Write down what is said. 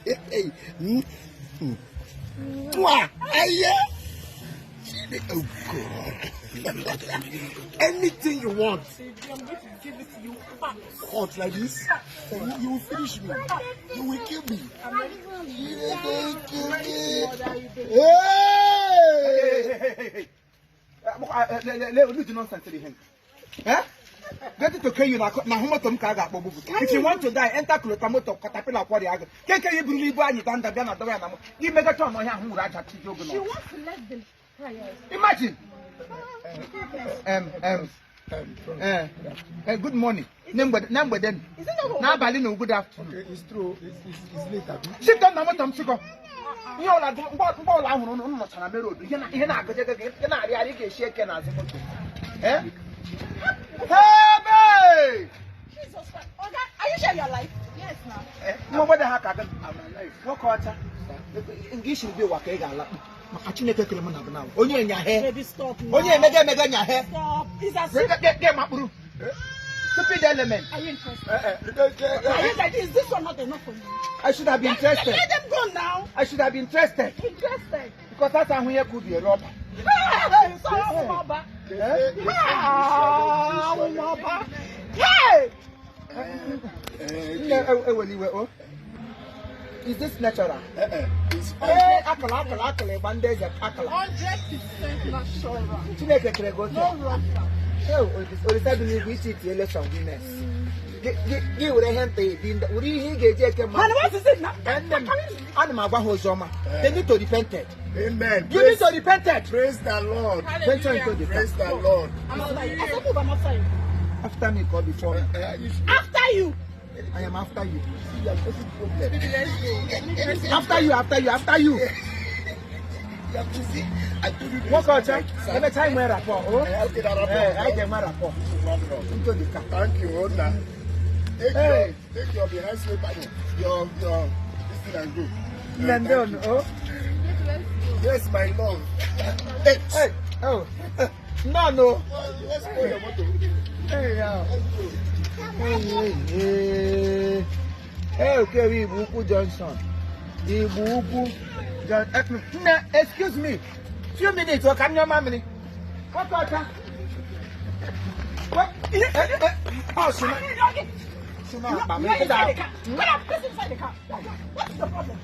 Hey. Mwah. Aye. Oh God. Anything you want. I'm going to give it to you. Hot like this. You will finish me. You will kill me. I'm ready. You will kill me. Hey. Let do nonsense to him. Eh? Get it to kill you now. If you want to die, enter Kulotamoto, Caterpillar, Quadiago. Can't you believe why you done the gun at the Ganamo? You make a turn on who right at you. She wants to let them try. Imagine. Good morning. Number then. Is it not now, Balino, good afternoon. Okay, it's true. It's later. Sit down, Namotam Chico. You know, like what I want to know. You're not going to get shaken as a motor. Eh? Hey! Jesus Christ. Are you sure you're alive? Yes, ma'am. No, what the heck happened? I'm alive. What quarter? English will be what I got. I can't take him now. Only in your hair. Baby, stop. Only in your hair. Stop. Is that Get my blue. Stupid element. Are you interested? Is this one not enough for you? I should have been interested. Let them go now. I should have been interested. Interested. Because that's how here could be a robber. Hey, sorry, Mama. Hey! Is this natural? It's Hey, akala, bandage, akala. 100% natural. No No rubber. Oh, it's a believe we see the election winners. Give a hand pay. Would he get a man? What is it now? And then, they need to repent it. Amen. You need to repent it. Praise the Lord. Praise the Lord. I'm outside. After me, God before me. After you. I am after you. See, you are facing problem. After you. You have to see. I told you. What culture? Let me tell you my rapport. Oh, Okay, that rapport. I get my rapport. Into the car. Thank you, Ona. Take your behind sleep, your this thing and go. London, oh. Yes, my love. Hey, oh. No. Let's go your motor. Hey, yeah. Hey, okay, Ibuku Johnson. Ibuku Johnson. Excuse me. Few minutes, or can your mommy? What? Oh, she Get inside the car. What's the problem?